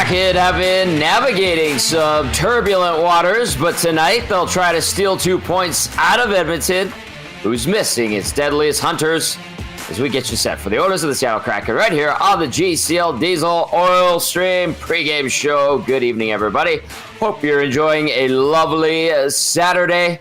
Kraken have been navigating some turbulent waters, but tonight they'll try to steal 2 points out of Edmonton, who's missing its deadliest hunters, as we get you set for the Oilers of the Seattle Kraken right here on the GCL Diesel Oil Stream pregame show. Good evening, everybody. Hope you're enjoying a lovely Saturday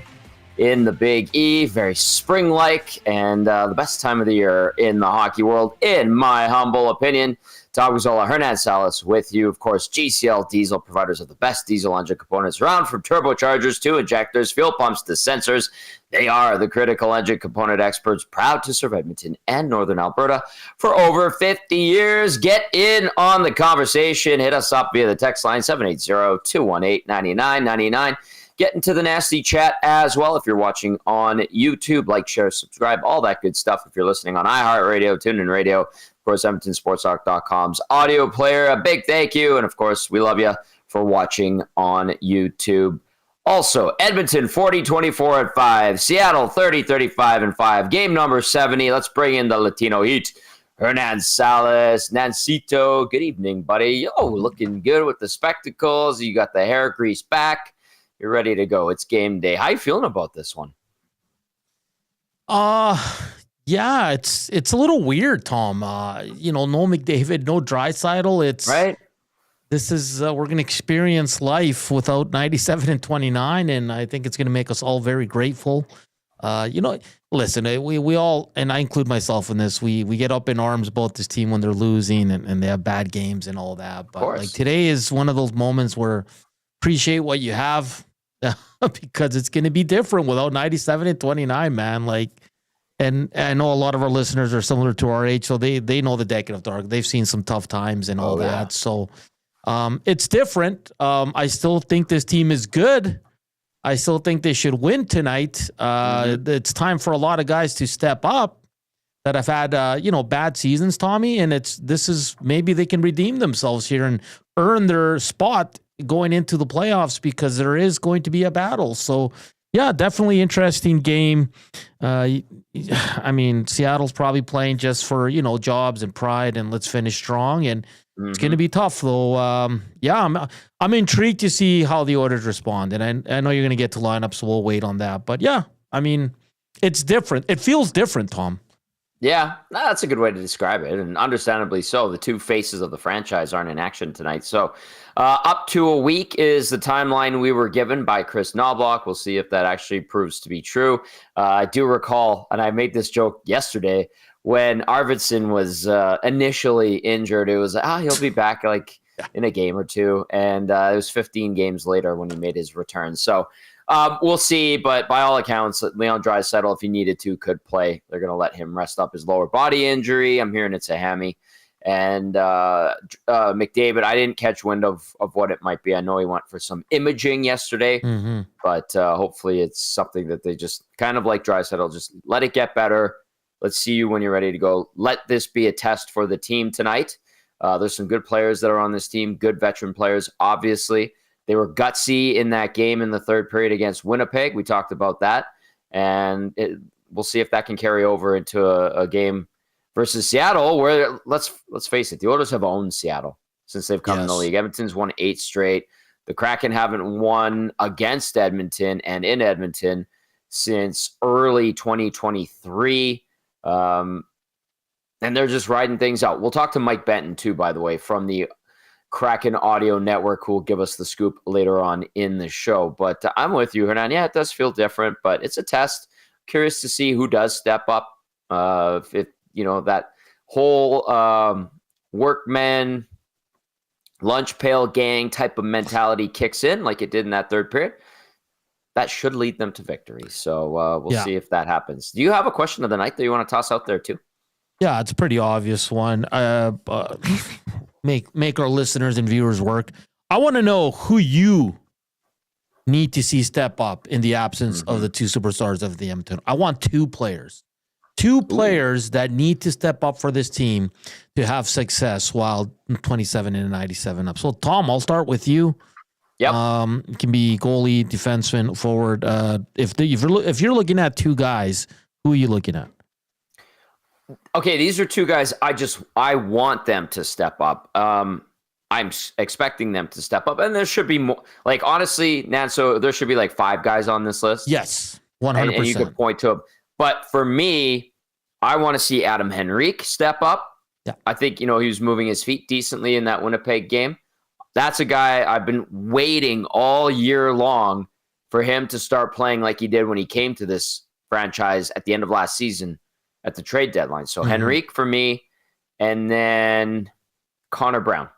in the Big E. Very spring-like and the best time of the year in the hockey world, in my humble opinion. Gazzola, Hernan, Salas with you. Of course, GCL Diesel, providers of the best diesel engine components around, from turbochargers to injectors, fuel pumps to sensors. They are the critical engine component experts, proud to serve Edmonton and Northern Alberta for over 50 years. Get in on the conversation. Hit us up via the text line, 780-218-9999. Get into the nasty chat as well if you're watching on YouTube. Like, share, subscribe, all that good stuff. If you're listening on iHeartRadio, TuneIn Radio, of course, EdmontonSportsTalk.com's audio player. A big thank you. And, of course, we love you for watching on YouTube. Also, Edmonton 40-24 at 5. Seattle 30-35 and 5. Game number 70. Let's bring in the Latino Heat. Hernan, Salas, Nancito. Good evening, buddy. Yo, looking good with the spectacles. You got the hair greased back. You're ready to go. It's game day. How you feeling about this one? Yeah, it's a little weird, Tom. No McDavid, no Draisaitl. It's right. This is we're going to experience life without 97 and 29, and I think it's going to make us all very grateful. Listen, we all, and I include myself in this, we get up in arms about this team when they're losing and they have bad games and all that. But like today is one of those moments where appreciate what you have because it's going to be different without 97 and 29, man. Like, and I know a lot of our listeners are similar to our age, so they know the decade of dark. They've seen some tough times and all that. So it's different. I still think this team is good. I still think they should win tonight. It's time for a lot of guys to step up that have had, bad seasons, Tommy. And this is maybe they can redeem themselves here and earn their spot going into the playoffs, because there is going to be a battle. So, yeah, definitely interesting game. I mean, Seattle's probably playing just for, jobs and pride and let's finish strong. And it's going to be tough, though. I'm intrigued to see how the Oilers respond. And I know you're going to get to lineup, so we'll wait on that. But, yeah, I mean, it's different. It feels different, Tom. Yeah, that's a good way to describe it, and understandably so. The two faces of the franchise aren't in action tonight. So up to a week is the timeline we were given by Chris Knobloch. We'll see if that actually proves to be true. I do recall, and I made this joke yesterday, when Arvidsson was initially injured, it was like, he'll be back like in a game or two. And it was 15 games later when he made his return. So we'll see, but by all accounts, Leon Draisaitl, if he needed to, could play. They're going to let him rest up his lower body injury. I'm hearing it's a hammy. And McDavid, I didn't catch wind of what it might be. I know he went for some imaging yesterday, but hopefully it's something that they just kind of like Draisaitl, just let it get better. Let's see you when you're ready to go. Let this be a test for the team tonight. There's some good players that are on this team, good veteran players, obviously. They were gutsy in that game in the third period against Winnipeg. We talked about that. And we'll see if that can carry over into a game versus Seattle, where, let's face it, the Oilers have owned Seattle since they've come in the league. Edmonton's won 8 straight. The Kraken haven't won against Edmonton and in Edmonton since early 2023. And they're just riding things out. We'll talk to Mike Benton, too, by the way, from the Kraken Audio Network, who will give us the scoop later on in the show. But I'm with you, Hernan. Yeah, it does feel different, but it's a test. Curious to see who does step up. If that whole workman, lunch pail gang type of mentality kicks in like it did in that third period, that should lead them to victory. So we'll see if that happens. Do you have a question of the night that you want to toss out there too? Yeah, it's a pretty obvious one. Make our listeners and viewers work. I want to know who you need to see step up in the absence of the two superstars of the Edmonton. I want 2 players. 2 players that need to step up for this team to have success while 27 and 97 up. So, Tom, I'll start with you. Yep. It can be goalie, defenseman, forward. If you're looking at 2 guys, who are you looking at? Okay, these are 2 guys I want them to step up. I'm expecting them to step up. And there should be more. Like, honestly, Nanso, there should be like 5 guys on this list. Yes, 100%. And you could point to them. But for me, I want to see Adam Henrique step up. Yeah. I think, he was moving his feet decently in that Winnipeg game. That's a guy I've been waiting all year long for him to start playing like he did when he came to this franchise at the end of last season at the trade deadline. So Henrique for me, and then Connor Brown.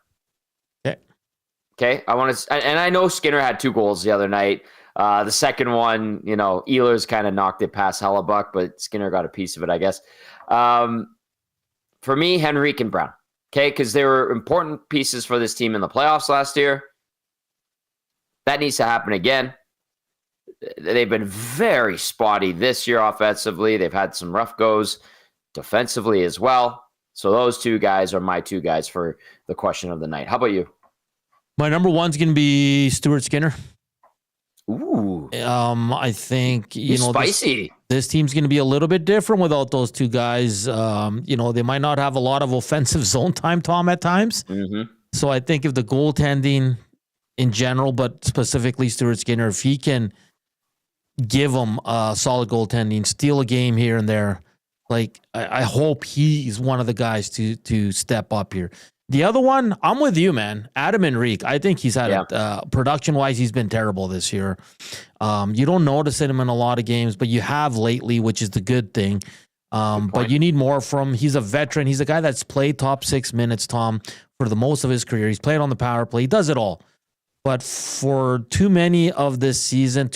Okay. And I know Skinner had 2 goals the other night. The second one, Ehlers kind of knocked it past Hellebuck, but Skinner got a piece of it, I guess. For me, Henrique and Brown. Okay, because they were important pieces for this team in the playoffs last year. That needs to happen again. They've been very spotty this year offensively. They've had some rough goes defensively as well. So those 2 guys are my 2 guys for the question of the night. How about you? My number 1's going to be Stuart Skinner. Ooh. I think, spicy. This team's going to be a little bit different without those 2 guys. They might not have a lot of offensive zone time, Tom, at times. Mm-hmm. So I think if the goaltending in general, but specifically Stuart Skinner, if he can give them solid goaltending, steal a game here and there, like I hope he's one of the guys to step up here. The other one, I'm with you, man. Adam Henrique. I think he's had production-wise, he's been terrible this year. You don't notice him in a lot of games, but you have lately, which is the good thing. But you need more from. He's a veteran. He's a guy that's played top 6 minutes, Tom, for the most of his career. He's played on the power play. He does it all. But for too much of this season,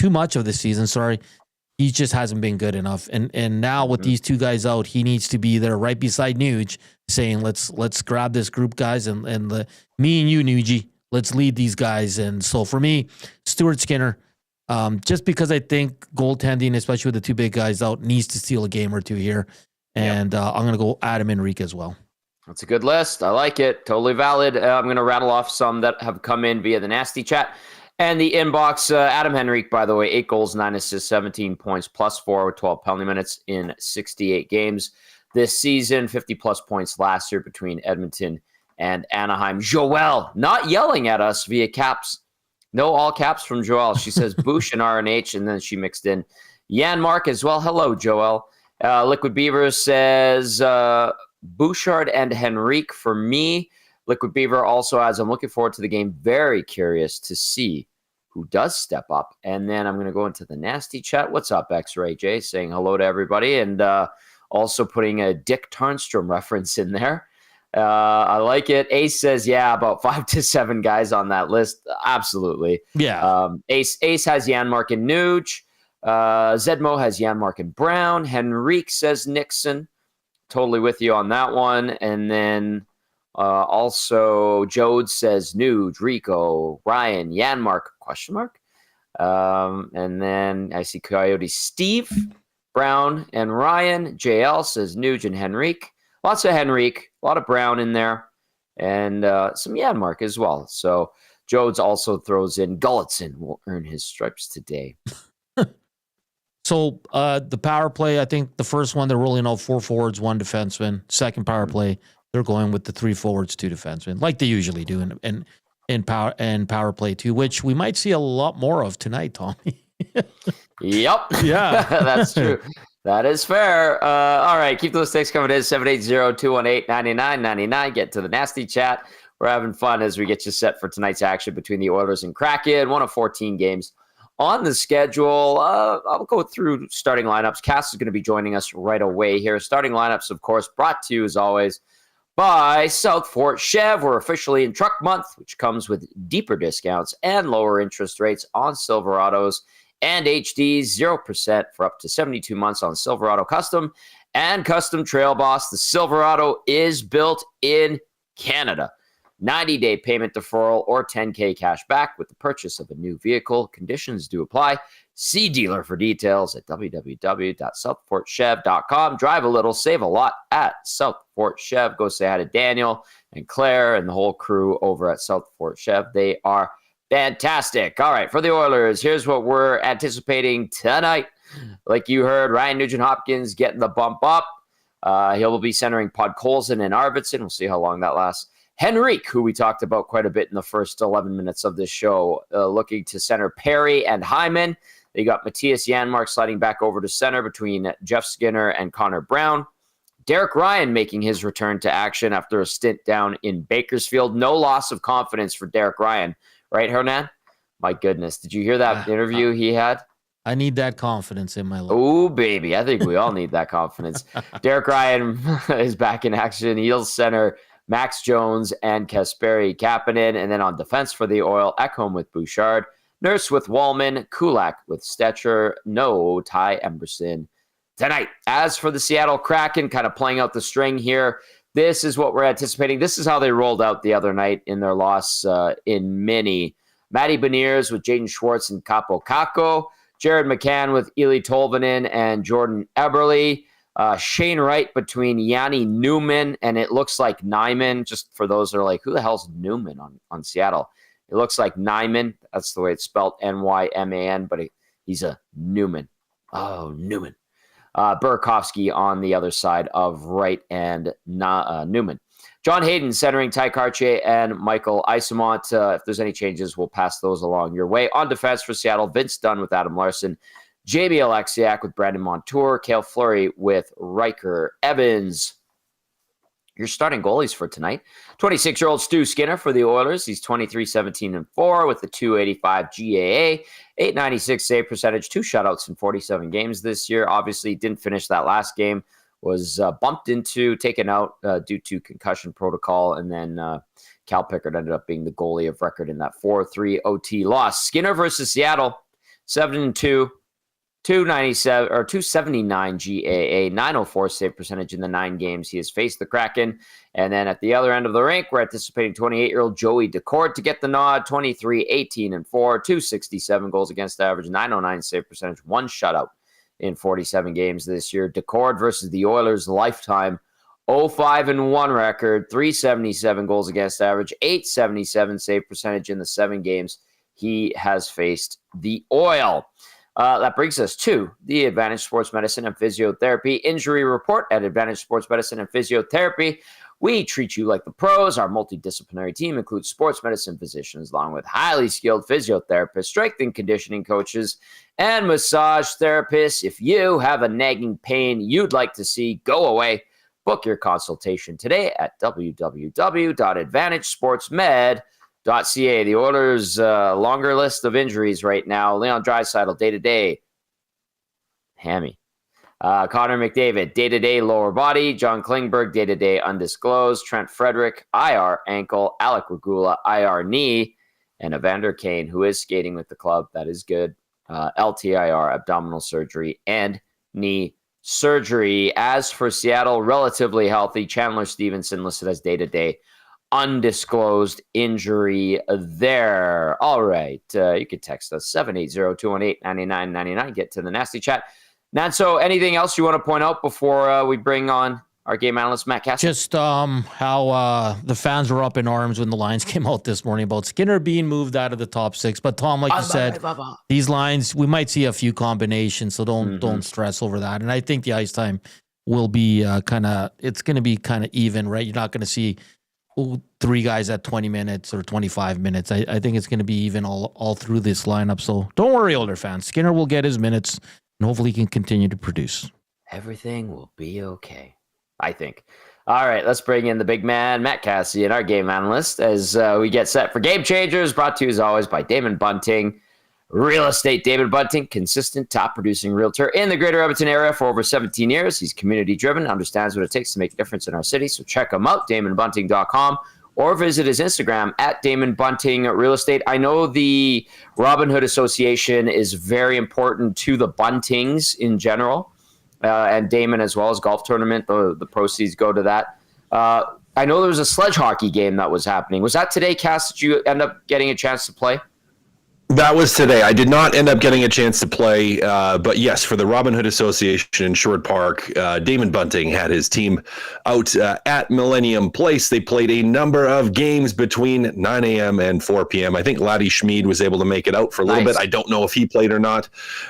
he just hasn't been good enough. And now with these 2 guys out, he needs to be there right beside Nuge, saying, let's grab this group, guys, and me and you, Nuge, let's lead these guys. And so for me, Stuart Skinner, just because I think goaltending, especially with the 2 big guys out, needs to steal a game or 2 here. And I'm going to go Adam Henrique as well. That's a good list. I like it. Totally valid. I'm going to rattle off some that have come in via the Nasty Chat and the inbox. Adam Henrique, by the way, 8 goals, 9 assists, 17 points, +4 with 12 penalty minutes in 68 games this season. 50-plus points last year between Edmonton and Anaheim. Joelle, not yelling at us via caps. No all caps from Joelle. She says Boosh and RNH, and then she mixed in Jan Mark as well. Hello, Joelle. Liquid Beaver says Bouchard and Henrique for me. Liquid Beaver also adds, I'm looking forward to the game. Very curious to see who does step up. And then I'm going to go into the Nasty Chat. What's up, X-Ray J? Saying hello to everybody. And also putting a Dick Tarnstrom reference in there. I like it. Ace says, about 5 to 7 guys on that list. Absolutely. Yeah. Ace has Janmark and Nuge. Zedmo has Janmark and Brown. Henrique says Nixon. Totally with you on that one. And then also Jode says Nuge, Rico, Ryan, Janmark, ? And then I see Coyote Steve, Brown, and Ryan. JL says Nuge and Henrique. Lots of Henrique, a lot of Brown in there, and some Janmark as well. So Jodes also throws in Gulletson will earn his stripes today. So the power play, I think the first one, they're rolling out 4 forwards, 1 defenseman. Second power play, they're going with the 3 forwards, 2 defensemen, like they usually do in power play 2, which we might see a lot more of tonight, Tommy. Yep. Yeah. That's true. That is fair. All right. Keep those texts coming in. 780-218-9999. Get to the Nasty Chat. We're having fun as we get you set for tonight's action between the Oilers and Kraken. 1 of 14 games on the schedule. I'll go through starting lineups. Cass is going to be joining us right away here. Starting lineups, of course, brought to you as always by South Fort Chev. We're officially in Truck Month, which comes with deeper discounts and lower interest rates on Silverados and HDs, 0% for up to 72 months on Silverado Custom and Custom Trail Boss. The Silverado is built in Canada. 90-day payment deferral or $10K cash back with the purchase of a new vehicle. Conditions do apply. See dealer for details at www.southfortchev.com. Drive a little, save a lot at South Fort Chev. Go say hi to Daniel and Claire and the whole crew over at South Fort Chev. They are fantastic. All right, for the Oilers, here's what we're anticipating tonight. Like you heard, Ryan Nugent-Hopkins getting the bump up. He'll be centering Podkolzin and Arvidsson. We'll see how long that lasts. Henrique, who we talked about quite a bit in the first 11 minutes of this show, looking to center Perry and Hyman. They got Matthias Janmark sliding back over to center between Jeff Skinner and Connor Brown. Derek Ryan making his return to action after a stint down in Bakersfield. No loss of confidence for Derek Ryan. Right, Hernan? My goodness. Did you hear that interview he had? I need that confidence in my life. Oh, baby. I think we all need that confidence. Derek Ryan is back in action. He'll center Max Jones and Kasperi Kapanen. And then on defense for the Oil, Ekholm with Bouchard, Nurse with Wallman, Kulak with Stetcher, no Ty Emberson tonight. As for the Seattle Kraken, kind of playing out the string here, this is what we're anticipating. This is how they rolled out the other night in their loss in Mini. Matty Beniers with Jaden Schwartz and Capo Caco. Jared McCann with Eli Tolvanen and Jordan Eberle. Shane Wright between Yanni Newman and it looks like Nyman. Just for those that are like, who the hell's Newman on Seattle? It looks like Nyman. That's the way it's spelled, Nyman, but he's a Newman. Oh, Newman. Burakovsky on the other side of Wright and Newman. John Hayden centering Ty Cartier and Michael Isamont. If there's any changes, we'll pass those along your way. On defense for Seattle, Vince Dunn with Adam Larson, JB Alexiak with Brandon Montour, Cale Fleury with Riker Evans. Your starting goalies for tonight. 26-year-old Stu Skinner for the Oilers. He's 23-17-4 with a 285 GAA, 896 save percentage, 2 shutouts in 47 games this year. Obviously, didn't finish that last game. Was taken out due to concussion protocol, and then Cal Pickard ended up being the goalie of record in that 4-3 OT loss. Skinner versus Seattle, 7-2, 297 or 279 GAA, 904 save percentage in the 9 games he has faced the Kraken. And then at the other end of the rink, we're anticipating 28-year-old Joey Decord to get the nod, 23-18-4, 267 goals against average, 909 save percentage, 1 shutout in 47 games this year. Decord versus the Oilers lifetime 0-5-1 record, 377 goals against average, 877 save percentage in the 7 games he has faced the Oil. That brings us to the Advantage Sports Medicine and Physiotherapy injury report. At Advantage Sports Medicine and Physiotherapy, we treat you like the pros. Our multidisciplinary team includes sports medicine physicians, along with highly skilled physiotherapists, strength and conditioning coaches, and massage therapists. If you have a nagging pain you'd like to see go away, book your consultation today at www.advantagesportsmed.ca. The Oilers' longer list of injuries right now. Leon Draisaitl, day-to-day, hammy. Connor McDavid, day-to-day lower body. John Klingberg, day-to-day undisclosed. Trent Frederick, IR ankle. Alec Regula, IR knee. And Evander Kane, who is skating with the club. That is good. LTIR, abdominal surgery, and knee surgery. As for Seattle, relatively healthy. Chandler Stevenson listed as day-to-day undisclosed injury there. All right. You can text us 780-218-9999. Get to the nasty chat. Nanso, anything else you want to point out before we bring on our game analyst, Matt Kassian? Just how the fans were up in arms when the lines came out this morning about Skinner being moved out of the top 6. But Tom, like you said, these lines, we might see a few combinations, so don't stress over that. And I think the ice time will be it's going to be kind of even, right? You're not going to see 3 guys at 20 minutes or 25 minutes. I think it's going to be even all through this lineup. So don't worry, older fans. Skinner will get his minutes, and hopefully he can continue to produce. Everything will be okay, I think. All right, let's bring in the big man, Matt Kassian, our game analyst, as we get set for Game Changers, brought to you as always by Damon Bunting. Real estate, David Bunting, consistent top-producing realtor in the greater Edmonton area for over 17 years. He's community-driven, understands what it takes to make a difference in our city, so check him out, DamonBunting.com, or visit his Instagram at Damon Bunting Real Estate. I know the Robin Hood Association is very important to the Buntings in general, and Damon as well as golf tournament. The proceeds go to that. I know there was a sledge hockey game that was happening. Was that today, Cass? Did you end up getting a chance to play? That was today. I did not end up getting a chance to play, but yes, for the Robin Hood Association in Sherwood Park, Damon Bunting had his team out at Millennium Place. They played a number of games between 9 a.m. and 4 p.m. I think Laddie Schmid was able to make it out for a little bit. I don't know if he played or not,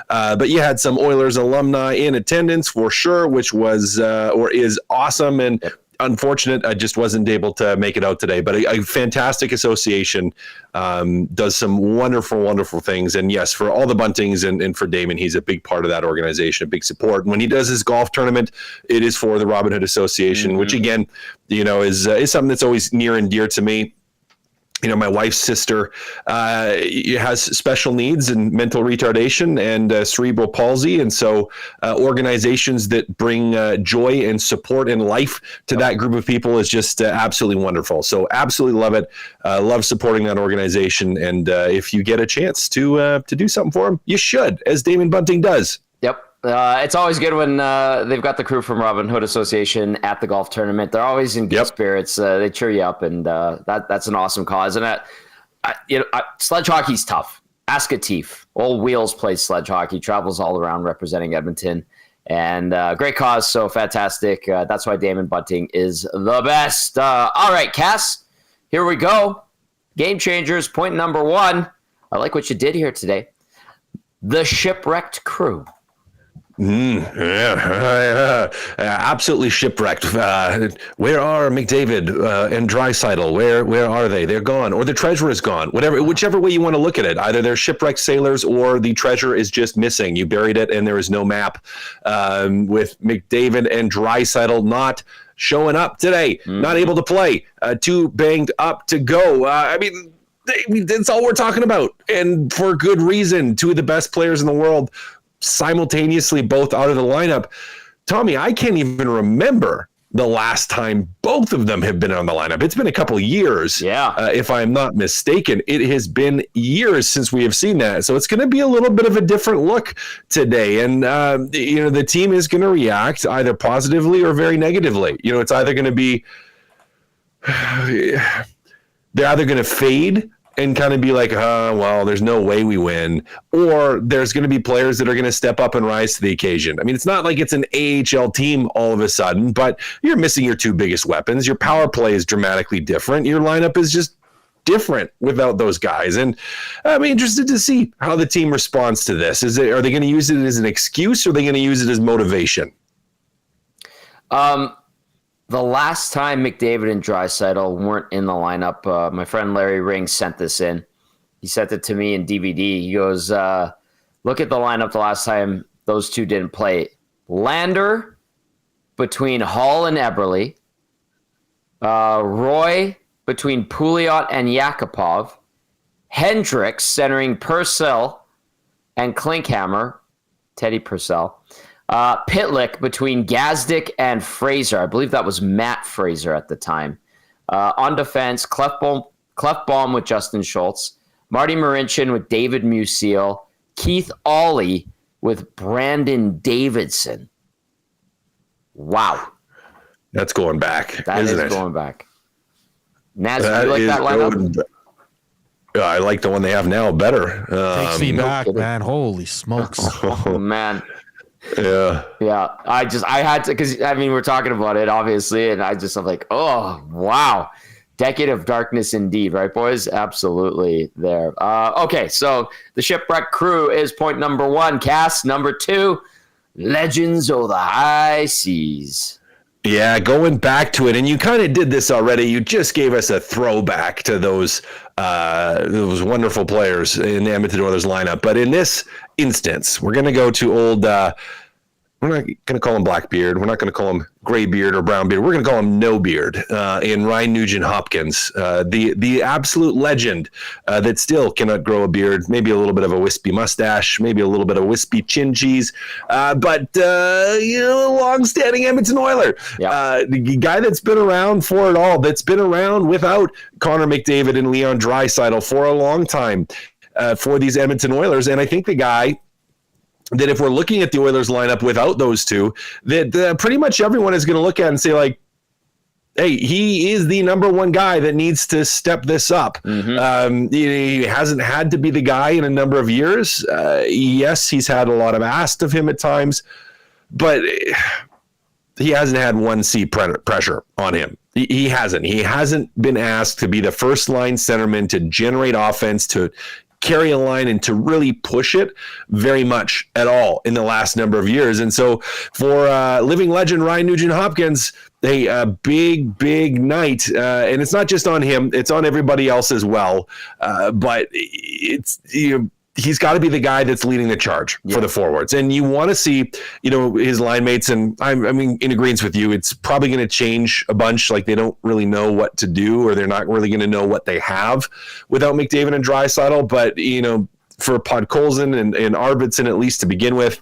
but you had some Oilers alumni in attendance for sure, which was or is awesome. And unfortunate, I just wasn't able to make it out today. But a fantastic association, does some wonderful, wonderful things. And yes, for all the Buntings and for Damon, he's a big part of that organization, a big support. And when he does his golf tournament, it is for the Robin Hood Association, which again, is something that's always near and dear to me. My wife's sister has special needs and mental retardation and cerebral palsy. And so organizations that bring joy and support and life to that group of people is just absolutely wonderful. So absolutely love it. Love supporting that organization. And if you get a chance to do something for them, you should, as Damon Bunting does. Yep. It's always good when they've got the crew from Robin Hood Association at the golf tournament. They're always in good spirits. They cheer you up, and that's an awesome cause. And sledge hockey's tough. Ask Atif. Old Wheels plays sledge hockey, travels all around representing Edmonton, and great cause. So fantastic. That's why Damon Bunting is the best. All right, Cass, here we go. Game changers. Point number 1. I like what you did here today. The shipwrecked crew. Absolutely shipwrecked. Where are McDavid and Draisaitl? Where are they? They're gone, or the treasure is gone. Whichever way you want to look at it. Either they're shipwrecked sailors, or the treasure is just missing. You buried it, and there is no map. With McDavid and Draisaitl not showing up today, not able to play, too banged up to go. That's all we're talking about, and for good reason. Two of the best players in the world simultaneously both out of the lineup. Tommy, I can't even remember the last time both of them have been on the lineup. It's been a couple of years. If I'm not mistaken. It has been years since we have seen that. So it's going to be a little bit of a different look today. And, the team is going to react either positively or very negatively. It's either going to be, they're either going to fade and kind of be like, well, there's no way we win. Or there's going to be players that are going to step up and rise to the occasion. It's not like it's an AHL team all of a sudden, but you're missing your two biggest weapons. Your power play is dramatically different. Your lineup is just different without those guys. And I'm interested to see how the team responds to this. Are they going to use it as an excuse, or are they going to use it as motivation? The last time McDavid and Draisaitl weren't in the lineup, my friend Larry Ring sent this in. He sent it to me in DVD. He goes, look at the lineup the last time those two didn't play. Lander between Hall and Eberle. Roy between Pouliot and Yakupov. Hendricks centering Purcell and Klinkhammer. Teddy Purcell. Pitlick between Gazdic and Fraser. I believe that was Matt Fraser at the time. On defense, Clefbaum with Justin Schultz. Marty Marincin with David Musil. Keith Ollie with Brandon Davidson. Wow. That's going back. That is going back. Naz, do you like that lineup? I like the one they have now better. Takes me back, man. Holy smokes. Oh, man. Yeah. I had to, because we're talking about it obviously, and I'm like, oh wow, decade of darkness indeed, right, boys? Absolutely there. Okay, so the shipwreck crew is point number 1. Cass, number 2, legends of the high seas. Yeah, going back to it, and you kind of did this already. You just gave us a throwback to those wonderful players in the Edmonton Oilers lineup. But in this instance, we're going to go to old. We're not going to call him Blackbeard. We're not going to call him Graybeard or Brownbeard. We're going to call him No Beard in Ryan Nugent-Hopkins, the absolute legend that still cannot grow a beard, maybe a little bit of a wispy mustache, maybe a little bit of wispy chin cheese, but long-standing Edmonton Oiler. Yep. The guy that's been around for it all, that's been around without Connor McDavid and Leon Draisaitl for a long time for these Edmonton Oilers. And I think the guy that if we're looking at the Oilers lineup without those two, that pretty much everyone is going to look at and say, like, hey, he is the number one guy that needs to step this up. Mm-hmm. He hasn't had to be the guy in a number of years. Yes, he's had a lot of asked of him at times, but he hasn't had 1C pressure on him. He hasn't. He hasn't been asked to be the first line centerman, to generate offense, to carry a line, and to really push it very much at all in the last number of years. And so for living legend Ryan Nugent-Hopkins, a big night, and it's not just on him; it's on everybody else as well. But it's he's got to be the guy that's leading the charge for the forwards, and you want to see his line mates. And I mean, in agreement with you, it's probably going to change a bunch. Like they don't really know what to do, or they're not really going to know what they have without McDavid and Draisaitl. But for Podkolzin and Arvidsson, at least to begin with,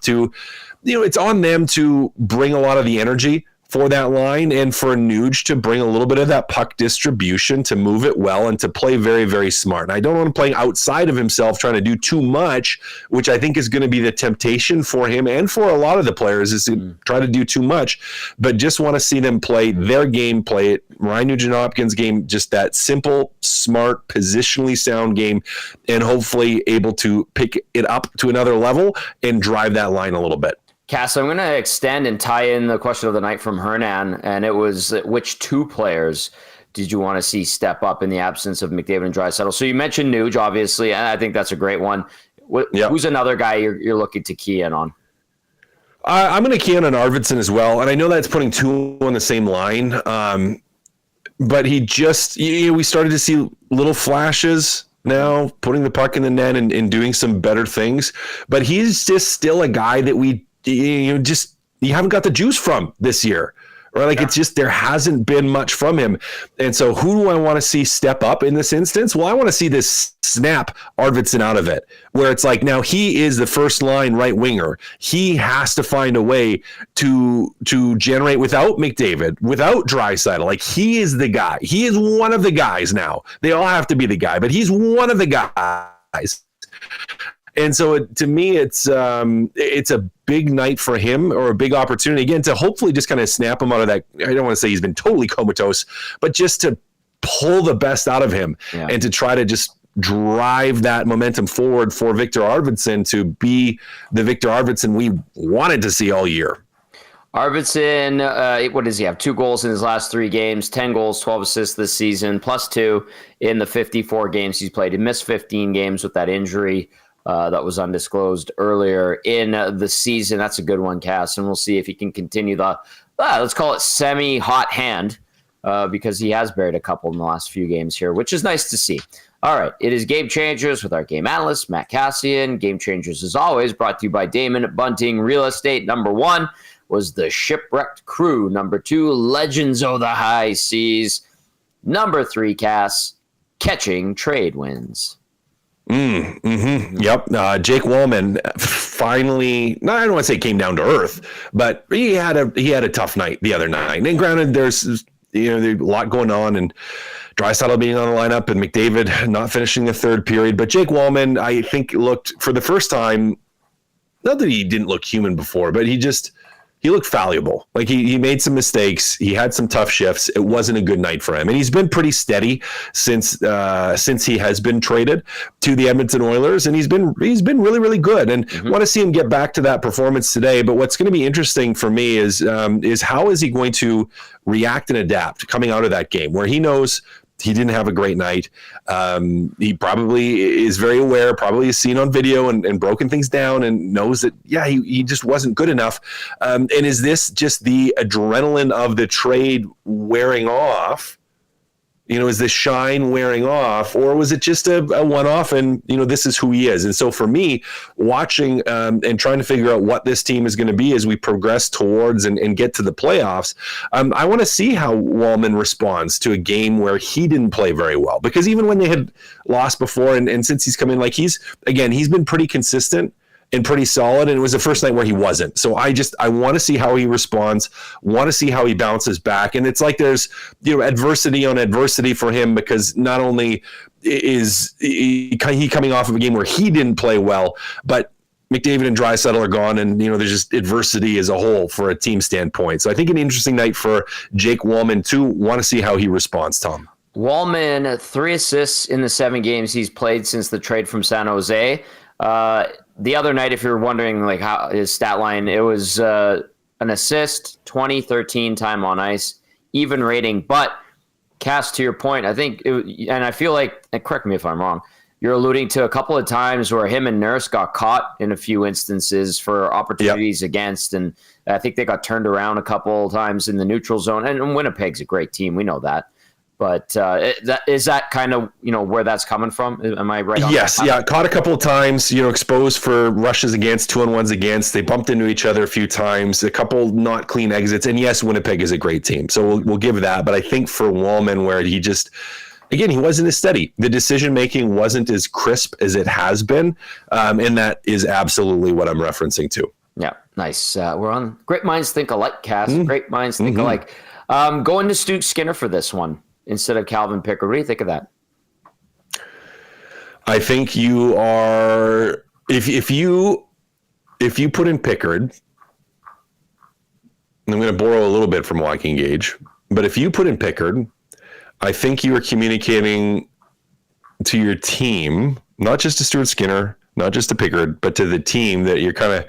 it's on them to bring a lot of the energy for that line, and for Nuge to bring a little bit of that puck distribution, to move it well, and to play very, very smart. And I don't want him playing outside of himself, trying to do too much, which I think is going to be the temptation for him and for a lot of the players, is to try to do too much. But just want to see them play their game, play it Ryan Nugent-Hopkins' game, just that simple, smart, positionally sound game, and hopefully able to pick it up to another level and drive that line a little bit. Cass, I'm going to extend and tie in the question of the night from Hernan, and it was which two players did you want to see step up in the absence of McDavid and Draisaitl? So you mentioned Nuge, obviously, and I think that's a great one. Who's another guy you're looking to key in on? I'm going to key in on Arvidsson as well, and I know that's putting two on the same line, but he just we started to see little flashes now, putting the puck in the net and doing some better things, but he's just still a guy that you haven't got the juice from this year, right? Like it's just, there hasn't been much from him. And so who do I want to see step up in this instance? Well, I want to see this snap Arvidsson out of it, where it's like, now he is the first line right winger. He has to find a way to generate without McDavid, without Draisaitl. Like he is the guy. He is one of the guys now. They all have to be the guy, but he's one of the guys. And so to me, it's a big night for him, or a big opportunity, again, to hopefully just kind of snap him out of that. I don't want to say he's been totally comatose, but just to pull the best out of him and to try to just drive that momentum forward for Victor Arvidsson to be the Victor Arvidsson we wanted to see all year. Arvidsson, what does he have? 2 goals in his last 3 games, 10 goals, 12 assists this season, +2 in the 54 games he's played. He missed 15 games with that injury that was undisclosed earlier in the season. That's a good one, Cass, and we'll see if he can continue the, let's call it semi-hot hand, because he has buried a couple in the last few games here, which is nice to see. All right, it is Game Changers with our game analyst, Matt Kassian. Game Changers, as always, brought to you by Damon Bunting Real Estate. Number 1 was the Shipwrecked Crew. Number 2, Legends of the High Seas. Number 3, Cass, Catching Trade Wins. Yep. Jake Wallman finally, I don't want to say came down to earth, but he had a tough night the other night. And granted, there's a lot going on, and Draisaitl being on the lineup and McDavid not finishing the third period. But Jake Wallman, I think, looked for the first time, not that he didn't look human before, but he looked fallible. Like he made some mistakes. He had some tough shifts. It wasn't a good night for him. And he's been pretty steady since he has been traded to the Edmonton Oilers. And he's been really, really good. And want to see him get back to that performance today. But what's going to be interesting for me is how is he going to react and adapt coming out of that game, where he knows he didn't have a great night. He probably is very aware, probably has seen on video and broken things down, and knows that, he just wasn't good enough. And is this just the adrenaline of the trade wearing off? Is the shine wearing off, or was it just a one-off and, this is who he is? And so for me, watching and trying to figure out what this team is going to be as we progress towards and get to the playoffs, I want to see how Wallman responds to a game where he didn't play very well. Because even when they had lost before, and since he's come in, like he's been pretty consistent and pretty solid, and it was the first night where he wasn't. So I want to see how he responds, want to see how he bounces back. And it's like there's adversity on adversity for him, because not only is he coming off of a game where he didn't play well, but McDavid and Draisaitl are gone, and there's just adversity as a whole for a team standpoint. So I think an interesting night for Jake Wallman too. Want to see how he responds, Tom. Wallman, 3 assists in the 7 games he's played since the trade from San Jose. The other night, if you're wondering like how his stat line, it was an assist, 20-13 time on ice, even rating. But Cass, to your point, I think, and I feel like, and correct me if I'm wrong, you're alluding to a couple of times where him and Nurse got caught in a few instances for opportunities against, and I think they got turned around a couple of times in the neutral zone. And Winnipeg's a great team, we know that. But is that kind of, where that's coming from? Am I right on Yes, that? yeah. Caught a couple of times, exposed for rushes against, 2-on-1s against. They bumped into each other a few times, a couple not clean exits. And yes, Winnipeg is a great team. So we'll give that. But I think for Wallman, where he just, again, he wasn't as steady. The decision-making wasn't as crisp as it has been. And that is absolutely what I'm referencing to. Yeah, nice. We're on Great Minds Think Alike, Cass. Great Minds Think Alike. Going to Stu Skinner for this one instead of Calvin Pickard. What do you think of that? I think you are, if you put in Pickard, I'm going to borrow a little bit from Walking Gauge, but if you put in Pickard, I think you are communicating to your team, not just to Stuart Skinner, not just to Pickard, but to the team that you're kind of,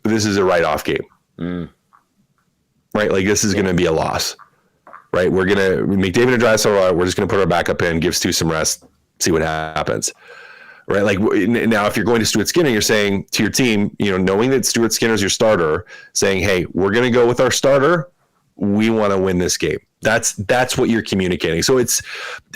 this is a write-off game. Right? Like, this is going to be a loss. Right? We're going to make David and Drysdale. We're just going to put our backup in, give Stu some rest, see what happens. Right? Like, now, if you're going to Stuart Skinner, you're saying to your team, knowing that Stuart Skinner is your starter, saying, hey, we're going to go with our starter. We want to win this game. That's what you're communicating. So it's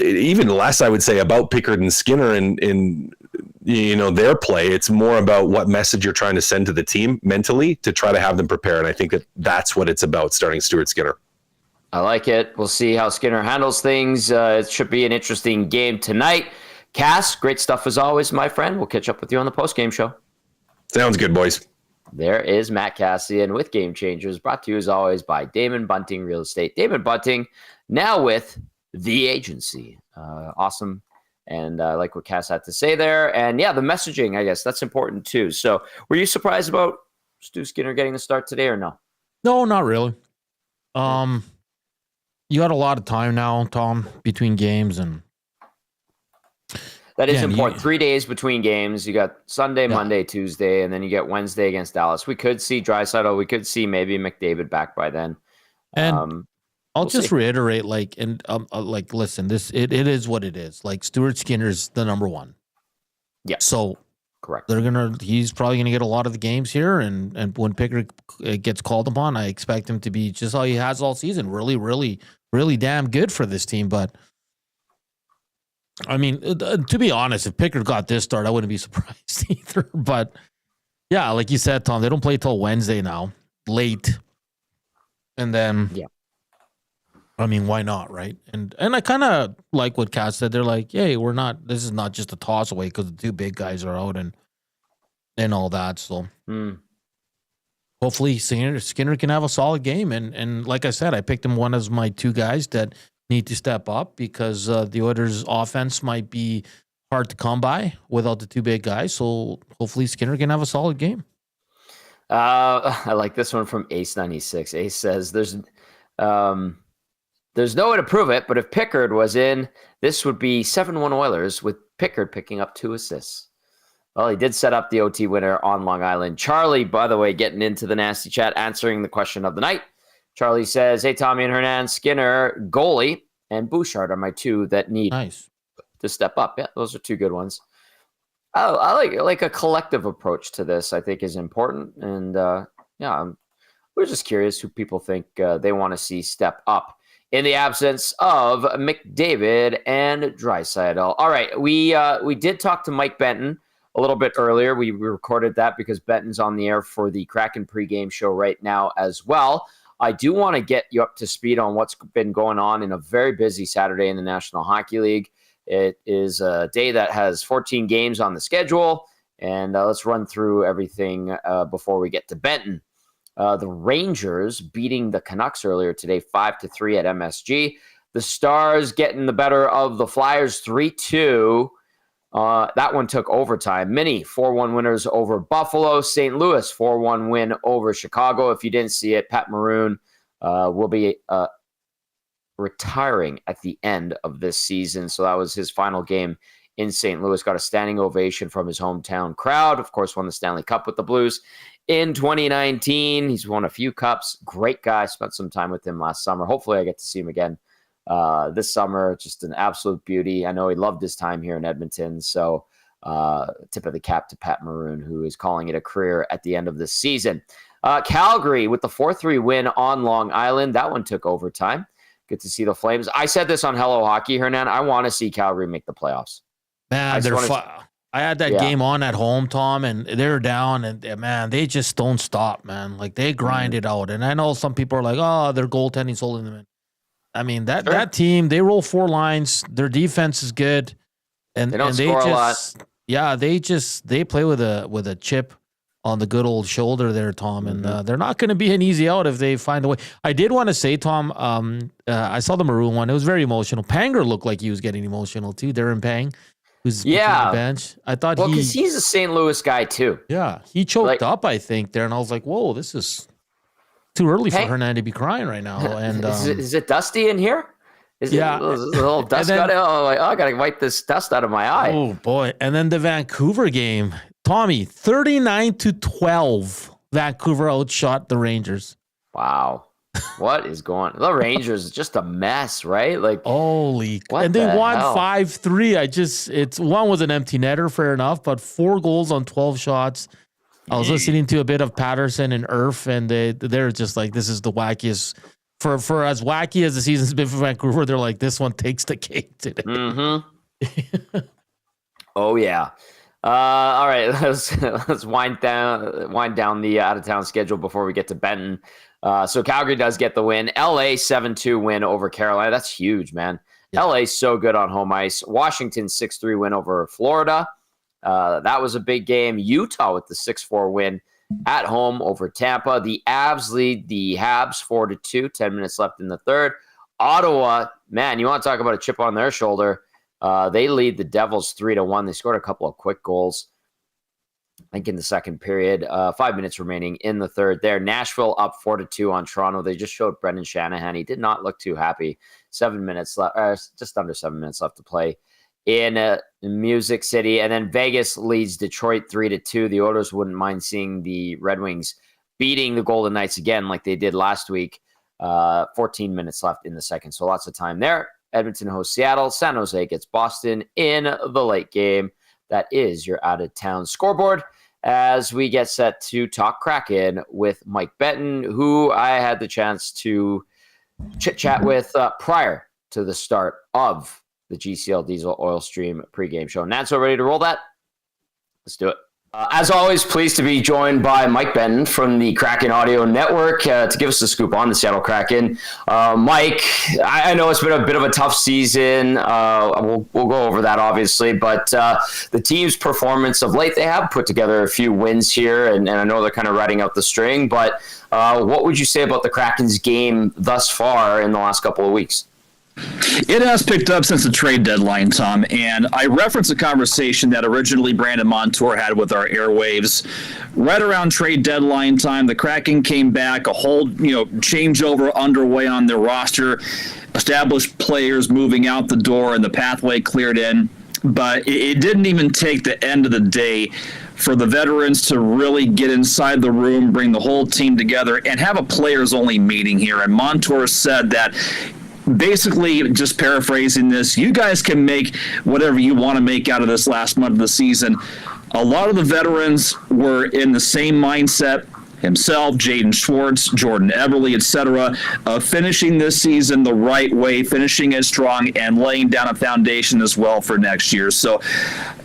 even less, I would say, about Pickard and Skinner and their play. It's more about what message you're trying to send to the team mentally to try to have them prepare. And I think that's what it's about, starting Stuart Skinner. I like it. We'll see how Skinner handles things. It should be an interesting game tonight. Cass, great stuff as always, my friend. We'll catch up with you on the post-game show. Sounds good, boys. There is Matt Kassian with Game Changers, brought to you as always by Damon Bunting Real Estate. Damon Bunting, now with The Agency. Awesome. And I like what Cass had to say there. And yeah, the messaging, I guess, that's important too. So were you surprised about Stu Skinner getting the start today or no? No, not really. You got a lot of time now, Tom, between games, and that is important. 3 days between games. You got Sunday, Monday, Tuesday, and then you get Wednesday against Dallas. We could see Draisaitl. We could see maybe McDavid back by then. And I'll just reiterate, listen, it is what it is. Like, Stuart Skinner's the number one. Yeah. So correct. He's probably gonna get a lot of the games here, and when Pickard gets called upon, I expect him to be just how he has all season. Really, really, really damn good for this team. But I mean, to be honest, if Pickard got this start, I wouldn't be surprised either. But yeah, like you said, Tom, they don't play till Wednesday now, late. And then, I mean, why not, right? And I kind of like what Cass said. They're like, hey, this is not just a toss away because the two big guys are out and all that. So hopefully Skinner can have a solid game. And like I said, I picked him one as my two guys that need to step up because the Oilers' offense might be hard to come by without the two big guys. So hopefully Skinner can have a solid game. I like this one from Ace96. Ace says there's no way to prove it, but if Pickard was in, this would be 7-1 Oilers with Pickard picking up 2 assists. Well, he did set up the OT winner on Long Island. Charlie, by the way, getting into the nasty chat, answering the question of the night. Charlie says, hey, Tommy and Hernan, Skinner, goalie, and Bouchard are my two that need to step up. Yeah, those are two good ones. I like a collective approach to this, I think, is important. And we're just curious who people think they want to see step up in the absence of McDavid and Draisaitl. All right, we did talk to Mike Benton a little bit earlier. We recorded that because Benton's on the air for the Kraken pregame show right now as well. I do want to get you up to speed on what's been going on in a very busy Saturday in the National Hockey League. It is a day that has 14 games on the schedule, and let's run through everything before we get to Benton. The Rangers beating the Canucks earlier today, 5-3 at MSG. The Stars getting the better of the Flyers, 3-2. That one took overtime. Mini 4-1 winners over Buffalo. St. Louis 4-1 win over Chicago. If you didn't see it, Pat Maroon will be retiring at the end of this season. So that was his final game in St. Louis. Got a standing ovation from his hometown crowd. Of course, won the Stanley Cup with the Blues in 2019. He's won a few cups. Great guy. Spent some time with him last summer. Hopefully I get to see him again this summer. Just an absolute beauty. I know he loved his time here in Edmonton. So tip of the cap to Pat Maroon, who is calling it a career at the end of this season. Calgary with the 4-3 win on Long Island. That one took overtime. Good to see the Flames. I said this on Hello Hockey, Hernan. I want to see Calgary make the playoffs. Man, I had that game on at home, Tom, and they're down, and man, they just don't stop, man. Like, they grind it out. And I know some people are like, oh, their goaltending's holding them in. I mean, that team, they roll 4 lines. Their defense is good. And they don't score a lot. Yeah, they play with a chip on the good old shoulder there, Tom, and they're not going to be an easy out if they find a way. I did want to say, Tom, I saw the Maroon one. It was very emotional. Panger looked like he was getting emotional too. Darren Pang, who's on the bench. I thought because he's a St. Louis guy too. Yeah, he choked up, I think, there, and I was like, whoa, this is too early for Hernan to be crying right now. And is it dusty in here? Is it a little dust got it? I got to wipe this dust out of my eye. Oh, boy. And then the Vancouver game. Tommy, 39-12. Vancouver outshot the Rangers. Wow. What is going on? The Rangers is just a mess, right? Like, holy. And they won 5-3. One was an empty netter, fair enough, but 4 goals on 12 shots. I was listening to a bit of Patterson and Irf, and they're just like, this is the wackiest. For as wacky as the season's been for Vancouver, they're like, this one takes the cake today. Mm-hmm. Oh, yeah. All right, let's wind down the out of town schedule before we get to Benton. So Calgary does get the win. LA 7-2 win over Carolina. That's huge, man. Yeah. LA's so good on home ice. Washington 6-3 win over Florida. That was a big game. Utah with the 6-4 win at home over Tampa. The Avs lead the Habs 4-2. 10 minutes left in the third. Ottawa, man, you want to talk about a chip on their shoulder. They lead the Devils 3-1. They scored a couple of quick goals, I think, in the second period. 5 minutes remaining in the third there. Nashville up 4-2 on Toronto. They just showed Brendan Shanahan. He did not look too happy. 7 minutes left, just under 7 minutes left to play in Music City. And then Vegas leads Detroit 3-2. The Oilers wouldn't mind seeing the Red Wings beating the Golden Knights again like they did last week. 14 minutes left in the second, so lots of time there. Edmonton hosts Seattle. San Jose gets Boston in the late game. That is your out-of-town scoreboard as we get set to talk Kraken with Mike Benton, who I had the chance to chit-chat with prior to the start of the GCL Diesel Oil Stream pregame show. Nanso, ready to roll that? Let's do it. As always, pleased to be joined by Mike Benton from the Kraken Audio Network to give us the scoop on the Seattle Kraken. Mike, I know it's been a bit of a tough season. We'll go over that, obviously, but the team's performance of late, they have put together a few wins here, and I know they're kind of riding out the string, but what would you say about the Kraken's game thus far in the last couple of weeks? It has picked up since the trade deadline, Tom, and I referenced a conversation that originally Brandon Montour had with our airwaves. Right around trade deadline time, the Kraken came back, a whole changeover underway on their roster, established players moving out the door, and the pathway cleared in. But it didn't even take the end of the day for the veterans to really get inside the room, bring the whole team together, and have a players-only meeting here. And Montour said that, basically, just paraphrasing this, you guys can make whatever you want to make out of this last month of the season. A lot of the veterans were in the same mindset. Himself, Jaden Schwartz, Jordan Everly, etc., finishing this season the right way, finishing it strong, and laying down a foundation as well for next year. So,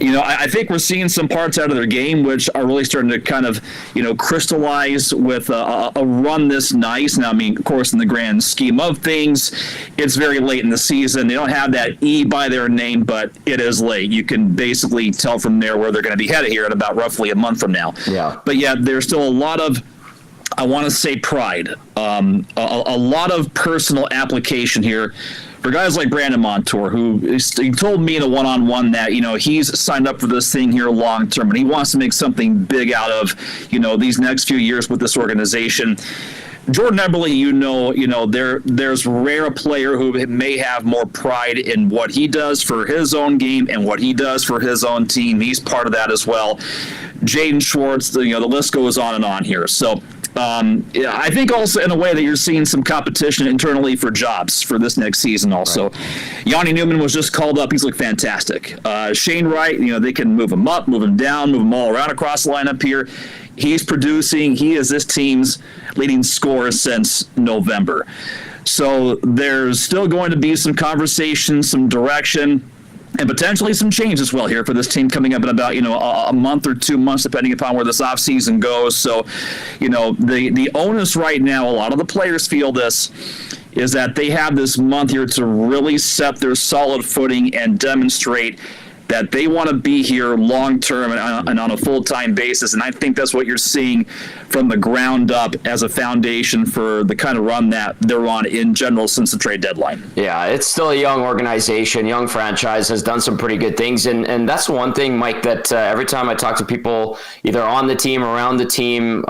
I think we're seeing some parts out of their game which are really starting to kind of, crystallize with a run this nice. Now, I mean, of course, in the grand scheme of things, it's very late in the season. They don't have that E by their name, but it is late. You can basically tell from there where they're going to be headed here in about roughly a month from now. Yeah. But yeah, there's still a lot of, I want to say, pride, a lot of personal application here for guys like Brandon Montour, who he told me in a one-on-one that, he's signed up for this thing here long-term, and he wants to make something big out of, these next few years with this organization. Jordan Eberle, there's rare a player who may have more pride in what he does for his own game and what he does for his own team. He's part of that as well. Jaden Schwartz, the list goes on and on here. So I think also in a way that you're seeing some competition internally for jobs for this next season also. Right. Yanni Newman was just called up. He's looked fantastic. Shane Wright, they can move him up, move him down, move him all around across the lineup here. He's producing. He is this team's leading scorer since November. So there's still going to be some conversation, some direction, and potentially some change as well here for this team coming up in about, a month or 2 months, depending upon where this offseason goes. So, the onus right now, a lot of the players feel this, is that they have this month here to really set their solid footing and demonstrate that they want to be here long-term and on a full-time basis. And I think that's what you're seeing from the ground up as a foundation for the kind of run that they're on in general since the trade deadline. Yeah, it's still a young organization, young franchise, has done some pretty good things. And that's one thing, Mike, that every time I talk to people either on the team, around the team,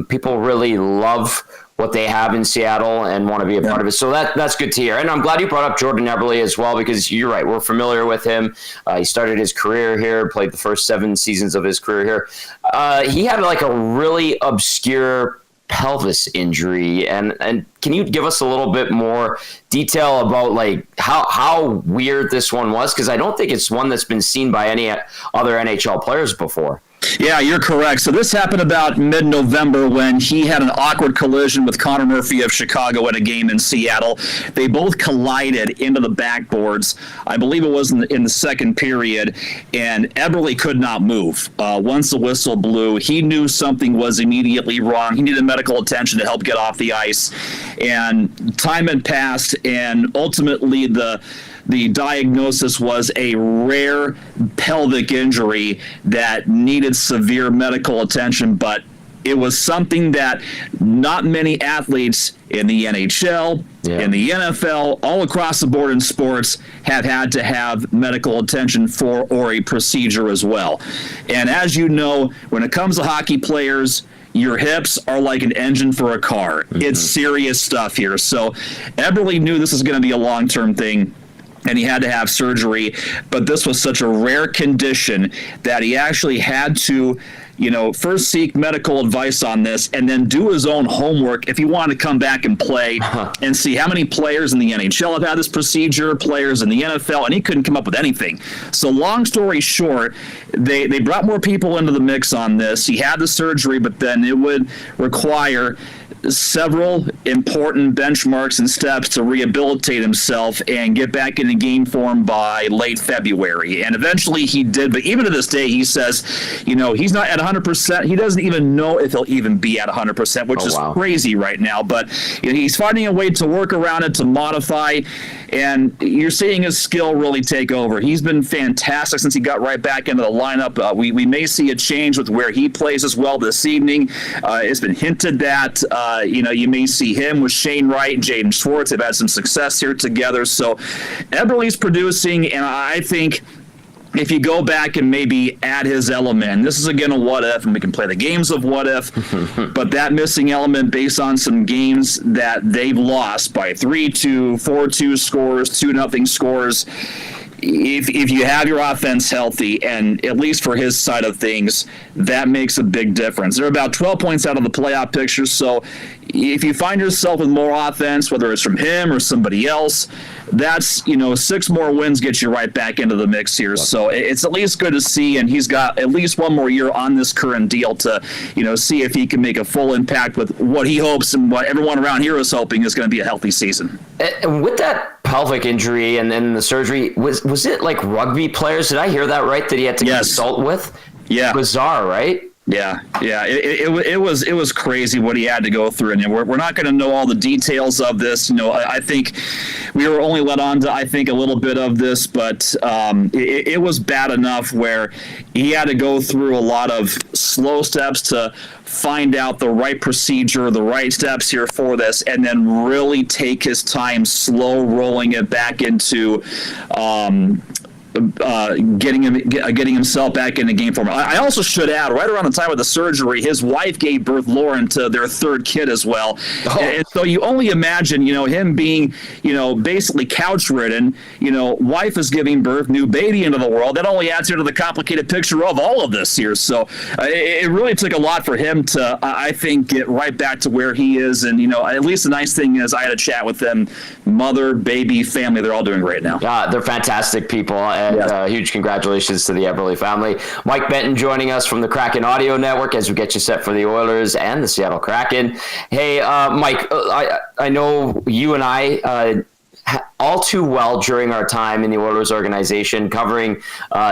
people really love what they have in Seattle and want to be a part of it. So that's good to hear. And I'm glad you brought up Jordan Eberle as well, because you're right. We're familiar with him. He started his career here, played the first 7 seasons of his career here. He had like a really obscure pelvis injury. And can you give us a little bit more detail about like how weird this one was? Because I don't think it's one that's been seen by any other NHL players before. Yeah, you're correct. So this happened about mid-November when he had an awkward collision with Connor Murphy of Chicago at a game in Seattle. They both collided into the backboards. I believe it was in the second period, and Eberle could not move. Once the whistle blew, he knew something was immediately wrong. He needed medical attention to help get off the ice, and time had passed, and ultimately the diagnosis was a rare pelvic injury that needed severe medical attention, but it was something that not many athletes in the NHL, in the NFL, all across the board in sports have had to have medical attention for, or a procedure as well. And as you know, when it comes to hockey players, your hips are like an engine for a car. Mm-hmm. It's serious stuff here. So Eberle knew this was going to be a long-term thing, and he had to have surgery, but this was such a rare condition that he actually had to, first seek medical advice on this and then do his own homework if he wanted to come back and play and see how many players in the NHL have had this procedure, players in the NFL, and he couldn't come up with anything. So long story short, they brought more people into the mix on this. He had the surgery, but then it would require several important benchmarks and steps to rehabilitate himself and get back into game form by late February. And eventually he did, but even to this day, he says, he's not at 100%. He doesn't even know if he'll even be at 100%, which is crazy right now. But he's finding a way to work around it, to modify, and you're seeing his skill really take over. He's been fantastic since he got right back into the lineup. We may see a change with where he plays as well this evening. It's been hinted that you may see him with Shane Wright and Jaden Schwartz. They've had some success here together. So Eberle's producing, and I think if you go back and maybe add his element, and this is again a what if, and we can play the games of what if, but that missing element based on some games that they've lost by 3-2, 4-2 scores, 2-0 scores. If you have your offense healthy, and at least for his side of things, that makes a big difference. They're about 12 points out of the playoff picture, so if you find yourself with more offense, whether it's from him or somebody else, that's, 6 more wins get you right back into the mix here. So it's at least good to see, and he's got at least 1 more year on this current deal to, see if he can make a full impact with what he hopes and what everyone around here is hoping is going to be a healthy season. And with that pelvic injury and then the surgery, was it like rugby players? Did I hear that right? That he had to consult with? Yeah. Bizarre, right? Yeah. It was crazy what he had to go through, and we're not going to know all the details of this. I think we were only let on to a little bit of this, but it was bad enough where he had to go through a lot of slow steps to find out the right procedure, the right steps here for this, and then really take his time slow rolling it back into getting himself back in the game form. I also should add, right around the time of the surgery, his wife gave birth, Lauren, to their third kid as well. Oh. And so you only imagine, him being, basically couch ridden, wife is giving birth, new baby into the world. That only adds here to the complicated picture of all of this here. So it really took a lot for him to, I think, get right back to where he is. And, at least the nice thing is I had a chat with them, mother, baby, family. They're all doing great now. They're fantastic people, and huge congratulations to the Eberle family. Mike Benton joining us from the Kraken Audio Network as we get you set for the Oilers and the Seattle Kraken. Hey, Mike, I know you and I all too well during our time in the Oilers organization covering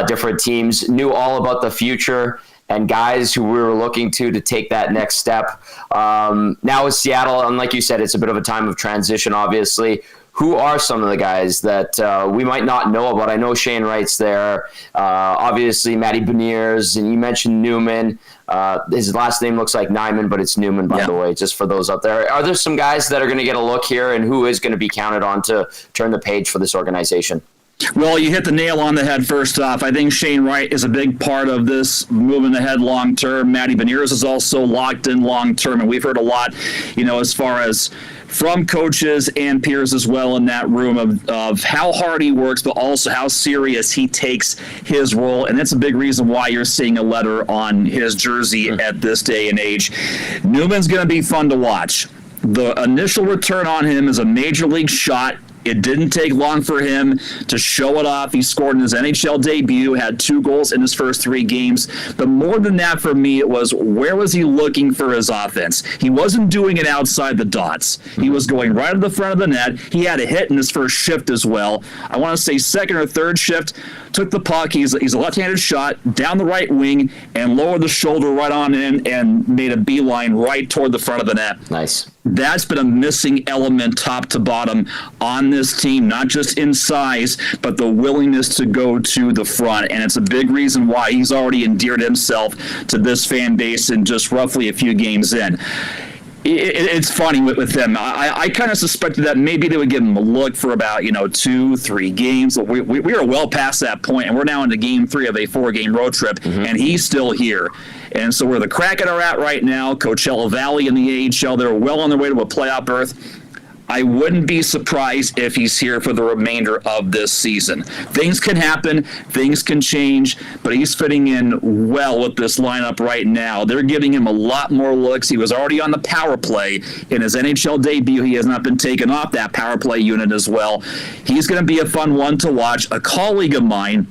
different teams, knew all about the future and guys who we were looking to take that next step. Now with Seattle, and like you said, it's a bit of a time of transition, obviously. Who are some of the guys that we might not know about? I know Shane Wright's there. Obviously, Matty Beniers, and you mentioned Newman. His last name looks like Nyman, but it's Newman, by the way, just for those out there. Are there some guys that are going to get a look here, and who is going to be counted on to turn the page for this organization? Well, you hit the nail on the head first off. I think Shane Wright is a big part of this moving ahead long term. Matty Beniers is also locked in long term, and we've heard a lot, as far as from coaches and peers as well in that room of how hard he works, but also how serious he takes his role. And that's a big reason why you're seeing a letter on his jersey at this day and age. Newman's going to be fun to watch. The initial return on him is a major league shot. It didn't take long for him to show it off. He scored in his NHL debut, had 2 goals in his first 3 games. But more than that for me, it was where was he looking for his offense? He wasn't doing it outside the dots. He was going right to the front of the net. He had a hit in his first shift as well. I want to say second or third shift, took the puck. He's a left-handed shot down the right wing and lowered the shoulder right on in and made a beeline right toward the front of the net. Nice. That's been a missing element top to bottom on this team, not just in size, but the willingness to go to the front. And it's a big reason why he's already endeared himself to this fan base in just roughly a few games in. It's funny with them. I kind of suspected that maybe they would give him a look for about 2-3 games. We are well past that point, and we're now into game 3 of a 4-game road trip, and he's still here. And so where the Kraken are at right now, Coachella Valley in the AHL, they're well on their way to a playoff berth. I wouldn't be surprised if he's here for the remainder of this season. Things can happen, things can change, but he's fitting in well with this lineup right now. They're giving him a lot more looks. He was already on the power play in his NHL debut. He has not been taken off that power play unit as well. He's going to be a fun one to watch. A colleague of mine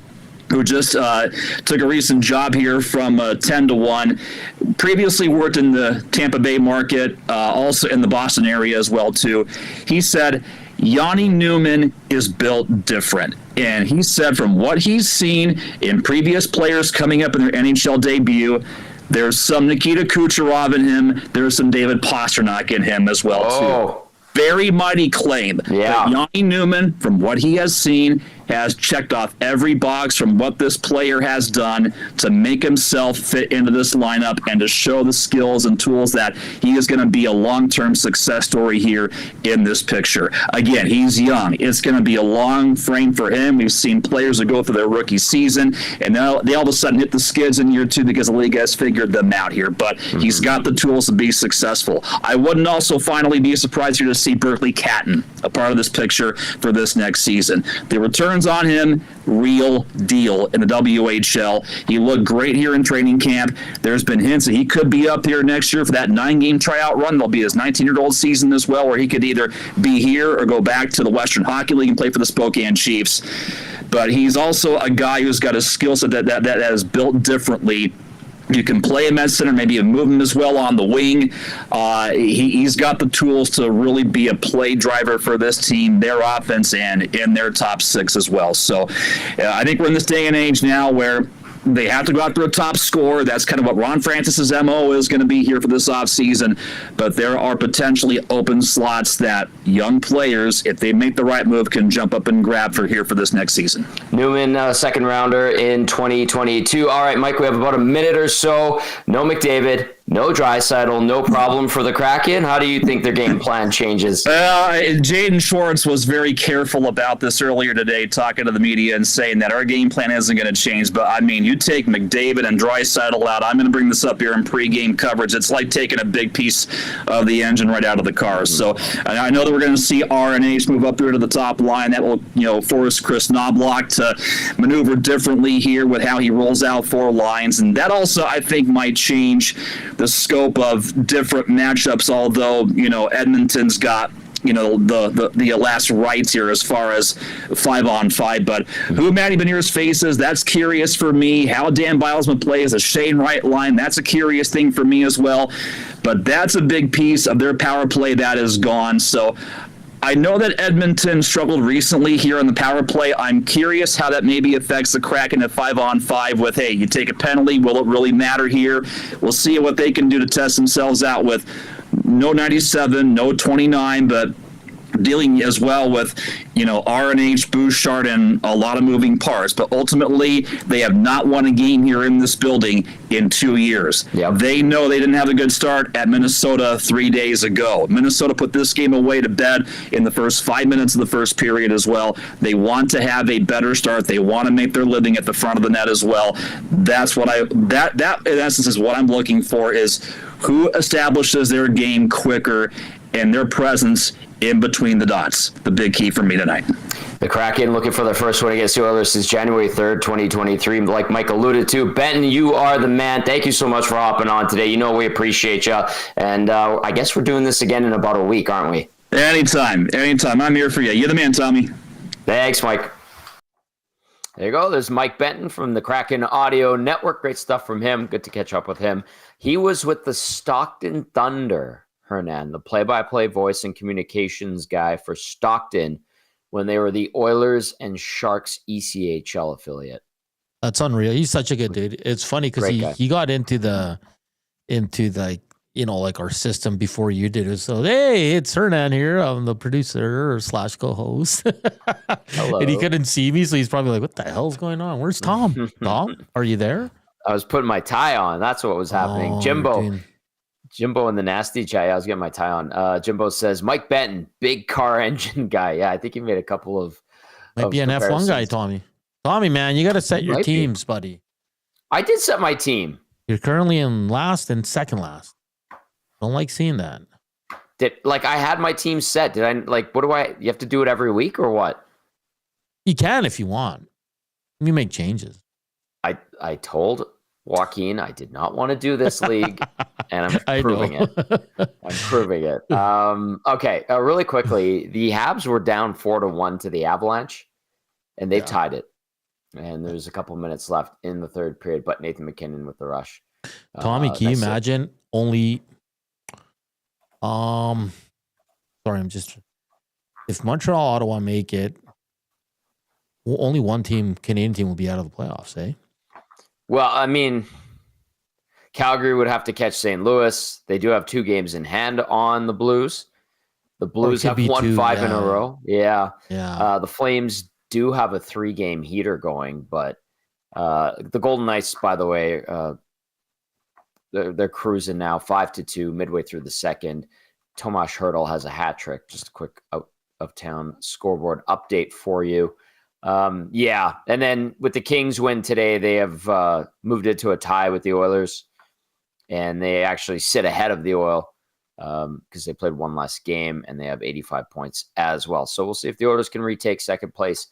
who just took a recent job here from 10-1. Previously worked in the Tampa Bay market, also in the Boston area as well, too. He said, Yanni Newman is built different. And he said from what he's seen in previous players coming up in their NHL debut, there's some Nikita Kucherov in him. There's some David Pastrnak in him as well, too. Very mighty claim. Yeah. Yanni Newman, from what he has seen, has checked off every box from what this player has done to make himself fit into this lineup and to show the skills and tools that he is going to be a long-term success story here in this picture. Again, he's young. It's going to be a long frame for him. We've seen players that go through their rookie season, and now they all of a sudden hit the skids in year 2 because the league has figured them out here. But he's got the tools to be successful. I wouldn't also finally be surprised here to see Berkeley Catton a part of this picture for this next season. The returns on him, real deal in the WHL. He looked great here in training camp. There's been hints that he could be up here next year for that 9-game tryout run. There'll be his 19-year-old season as well, where he could either be here or go back to the Western Hockey League and play for the Spokane Chiefs. But he's also a guy who's got a skill set that is built differently. You can play him at center, maybe you move him as well on the wing. He's got the tools to really be a play driver for this team, their offense, and in their top 6 as well. So I think we're in this day and age now where they have to go after a top scorer. That's kind of what Ron Francis's MO is going to be here for this offseason. But there are potentially open slots that young players, if they make the right move, can jump up and grab for here for this next season. Newman, second rounder in 2022. All right, Mike, we have about a minute or so. No McDavid. No Draisaitl, no problem for the Kraken. How do you think their game plan changes? Jaden Schwartz was very careful about this earlier today, talking to the media and saying that our game plan isn't going to change. But, I mean, you take McDavid and Draisaitl out. I'm going to bring this up here in pregame coverage. It's like taking a big piece of the engine right out of the car. So I know that we're going to see RNH move up here to the top line. That will, force Chris Knobloch to maneuver differently here with how he rolls out 4 lines. And that also, I think, might change the scope of different matchups, although, Edmonton's got, the last rights here as far as 5-on-5. But who Matty Beniers faces, that's curious for me. How Dan Bilesman plays a Shane Wright line, that's a curious thing for me as well. But that's a big piece of their power play that is gone. So I know that Edmonton struggled recently here on the power play. I'm curious how that maybe affects the Kraken at 5-on-5 with, hey, you take a penalty, will it really matter here? We'll see what they can do to test themselves out with no 97, no 29, but dealing as well with, RNH, Bouchard, and a lot of moving parts. But ultimately, they have not won a game here in this building in 2 years. Yep. They know they didn't have a good start at Minnesota 3 days ago. Minnesota put this game away to bed in the first 5 minutes of the first period as well. They want to have a better start. They want to make their living at the front of the net as well. That's what that in essence is what I'm looking for, is who establishes their game quicker and their presence in between the dots. The big key for me tonight. The Kraken looking for their first win against the Oilers since January 3rd, 2023. Like Mike alluded to, Benton, you are the man. Thank you so much for hopping on today. We appreciate you. And I guess we're doing this again in about a week, aren't we? Anytime. I'm here for you. You're the man, Tommy. Thanks, Mike. There you go. There's Mike Benton from the Kraken Audio Network. Great stuff from him. Good to catch up with him. He was with the Stockton Thunder, Hernan, the play-by-play voice and communications guy for Stockton when they were the Oilers and Sharks ECHL affiliate. That's unreal. He's such a good dude. It's funny because he got into like our system before you did. So, hey, it's Hernan here. I'm the producer / co-host. Hello. And he couldn't see me, so he's probably like, what the hell's going on? Where's Tom? Tom, are you there? I was putting my tie on. That's what was happening. Oh, Jimbo in the nasty chat. I was getting my tie on. Jimbo says, Mike Benton, big car engine guy. Yeah, I think he made a couple of Might be an F1 guy, Tommy. Tommy, man, you got to set your teams, buddy. I did set my team. You're currently in last and second last. Don't like seeing that. I had my team set. Did I, you have to do it every week or what? You can if you want. You make changes. I told Joaquin I did not want to do this league, and I'm proving it. Okay, really quickly, the Habs were down 4-1 to the Avalanche, and they've tied it. And there's a couple minutes left in the third period, but Nathan McKinnon with the rush. Tommy, can you imagine only... if Montreal, Ottawa make it, only one Canadian team will be out of the playoffs, eh? Well, I mean, Calgary would have to catch St. Louis. They do have 2 games in hand on the Blues. The Blues have won 5 in a row. Yeah. The Flames do have a 3-game heater going, but the Golden Knights, by the way, they're cruising now 5-2 midway through the second. Tomas Hertl has a hat trick. Just a quick out of town scoreboard update for you. And then with the Kings win today, they have moved it to a tie with the Oilers, and they actually sit ahead of the Oil because they played one less game, and they have 85 points as well. So we'll see if the Oilers can retake second place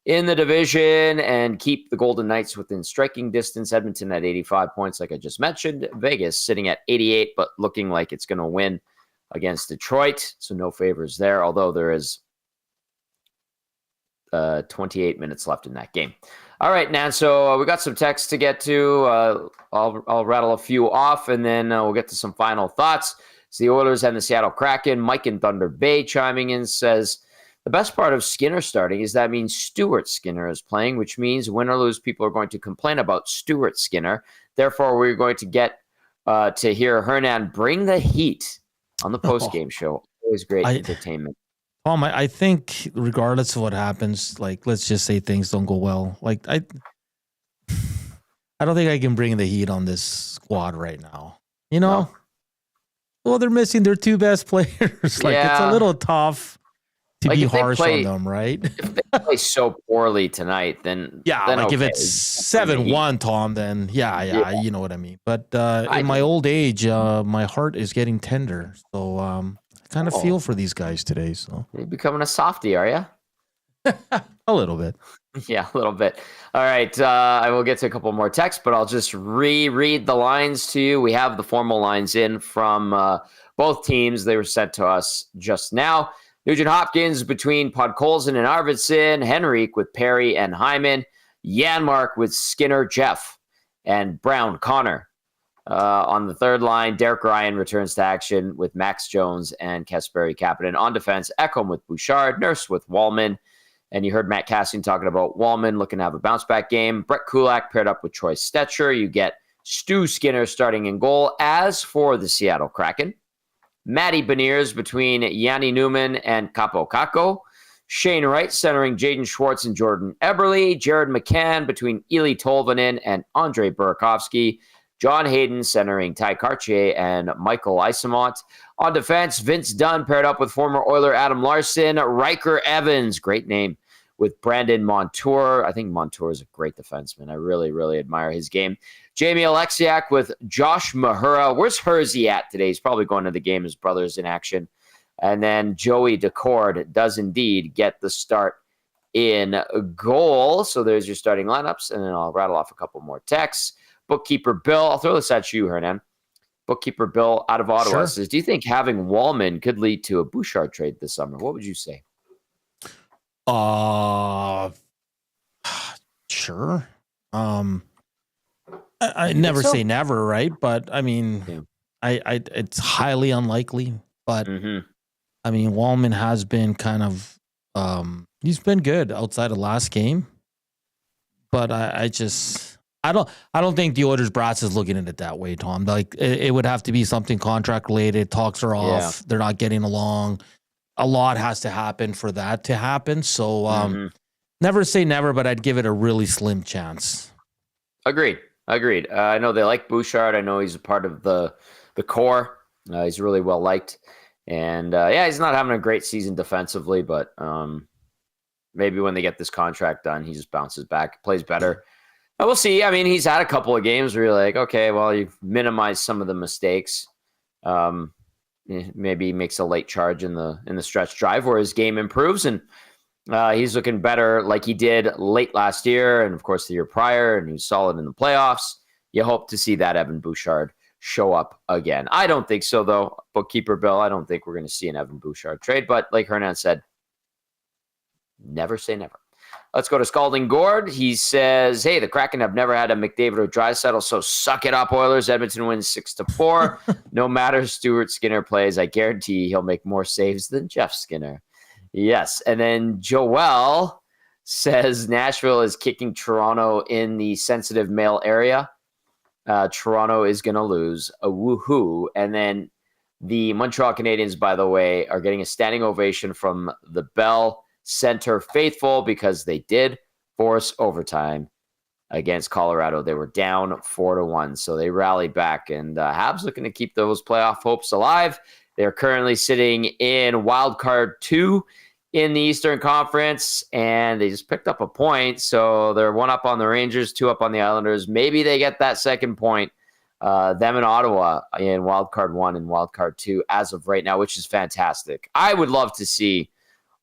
in the division and keep the Golden Knights within striking distance. Edmonton at 85 points, like I just mentioned. Vegas sitting at 88, but looking like it's going to win against Detroit. So no favors there, although there is 28 minutes left in that game. All right, Nan. So we got some texts to get to. I'll rattle a few off, and then we'll get to some final thoughts. It's the Oilers and the Seattle Kraken. Mike in Thunder Bay chiming in says, the best part of Skinner starting is that means Stuart Skinner is playing, which means win or lose, people are going to complain about Stuart Skinner. Therefore, we're going to get to hear Hernan bring the heat on the post-game show. Always great entertainment. I think regardless of what happens, like, let's just say things don't go well. Like, I don't think I can bring the heat on this squad right now. You know, No. well, they're missing their two best players. It's a little tough to be harsh on them, right? If they play so poorly tonight, then if it's 7-1, Tom, then yeah, you know what I mean. But in my old age, my heart is getting tender, so I kind of feel for these guys today. So you're becoming a softie, are you? a little bit. Yeah, a little bit. All right, I will get to a couple more texts, but I'll just reread the lines to you. We have the formal lines in from both teams. They were sent to us just now. Nugent Hopkins between Podkolzin and Arvidsson, Henrique with Perry and Hyman, Janmark with Skinner, Jeff, and Brown, Connor. On the third line, Derek Ryan returns to action with Max Jones and Kasperi Kapanen. On defense, Ekholm with Bouchard, Nurse with Wallman. And you heard Matt Kassian talking about Wallman looking to have a bounce-back game. Brett Kulak paired up with Troy Stetcher. You get Stu Skinner starting in goal. As for the Seattle Kraken, Matty Beniers between Yanni Newman and Capo Caco. Shane Wright centering Jaden Schwartz and Jordan Eberle. Jared McCann between Eli Tolvanen and Andre Burakovsky. John Hayden centering Ty Cartier and Michael Isamont. On defense, Vince Dunn paired up with former Oiler Adam Larson. Riker Evans, great name, with Brandon Montour. I think Montour is a great defenseman. I really, really admire his game. Jamie Alexiak with Josh Mahura. Where's Hersey at today? He's probably going to the game. His brother's in action. And then Joey Decord does indeed get the start in goal. So there's your starting lineups. And then I'll rattle off a couple more texts. Bookkeeper Bill, I'll throw this at you, Hernan. Bookkeeper Bill out of Ottawa says, do you think having Wallman could lead to a Bouchard trade this summer? What would you say? Sure. I never say never, right? But I mean, it's highly unlikely. But I mean, Wallman has been kind of he's been good outside of last game. But I don't think the Oilers brass is looking at it that way, Tom. Like it would have to be something contract related. Talks are off. They're not getting along. A lot has to happen for that to happen. So never say never, but I'd give it a really slim chance. Agreed. I know they like Bouchard. I know he's a part of the core. He's really well liked. And he's not having a great season defensively, but maybe when they get this contract done, he just bounces back, plays better. And we'll see. I mean, he's had a couple of games where you're like, okay, well, you've minimized some of the mistakes. Maybe he makes a late charge in the stretch drive where his game improves, and he's looking better like he did late last year and, of course, the year prior, and he was solid in the playoffs. You hope to see that Evan Bouchard show up again. I don't think so, though. Bookkeeper Bill, I don't think we're going to see an Evan Bouchard trade, but like Hernan said, never say never. Let's go to Scalding Gord. He says, hey, the Kraken have never had a McDavid or Draisaitl, so suck it up, Oilers. Edmonton wins 6-4. No matter Stuart Skinner plays, I guarantee he'll make more saves than Jeff Skinner. Yes. And then Joel says Nashville is kicking Toronto in the sensitive male area. Toronto is going to lose. A woohoo. And then the Montreal Canadiens, by the way, are getting a standing ovation from the Bell Center faithful because they did force overtime against Colorado. They were down 4-1, so they rallied back, and Habs looking to keep those playoff hopes alive. They're currently sitting in wild card 2 in the Eastern Conference, and they just picked up a point, so they're 1 up on the Rangers, 2 up on the Islanders. Maybe they get that second point, them in Ottawa in wild card 1 and wild card 2 as of right now, which is fantastic. I would love to see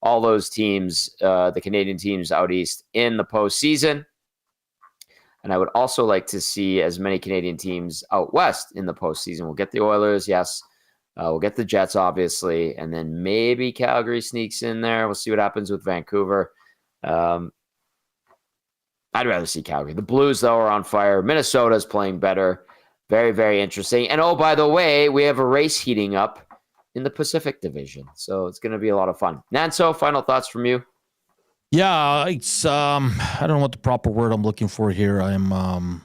all those teams, the Canadian teams out east, in the postseason. And I would also like to see as many Canadian teams out west in the postseason. We'll get the Oilers, yes. We'll get the Jets, obviously. And then maybe Calgary sneaks in there. We'll see what happens with Vancouver. I'd rather see Calgary. The Blues, though, are on fire. Minnesota's playing better. Very, very interesting. And, oh, by the way, we have a race heating up in the Pacific Division. So it's going to be a lot of fun. Nanso, final thoughts from you? Yeah, it's I don't know what the proper word I'm looking for here. I'm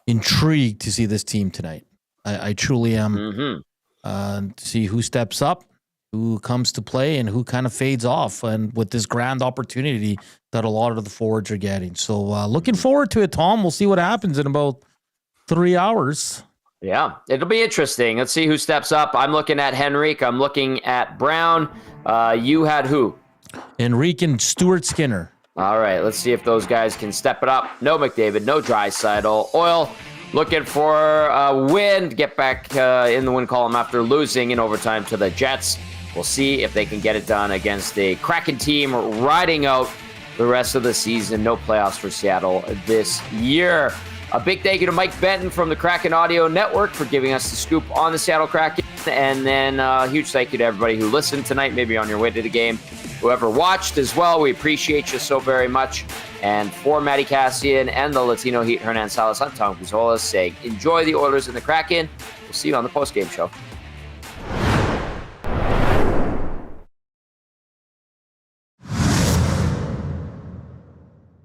intrigued to see this team tonight. I truly am. To see who steps up, who comes to play, and who kind of fades off, and with this grand opportunity that a lot of the forwards are getting. So looking forward to it, Tom. We'll see what happens in about 3 hours. Yeah, it'll be interesting. Let's see who steps up. I'm looking at Henrique. I'm looking at Brown. You had who? Enrique and Stuart Skinner. All right, let's see if those guys can step it up. No McDavid, no Draisaitl. Oil looking for a win to get back in the win column after losing in overtime to the Jets. We'll see if they can get it done against a Kraken team riding out the rest of the season. No playoffs for Seattle this year. A big thank you to Mike Benton from the Kraken Audio Network for giving us the scoop on the Seattle Kraken. And then a huge thank you to everybody who listened tonight, maybe on your way to the game. Whoever watched as well, we appreciate you so very much. And for Matty Kassian and the Latino Heat, Hernan, Salas, I'm Tom Gazzola saying enjoy the Oilers and the Kraken. We'll see you on the postgame show.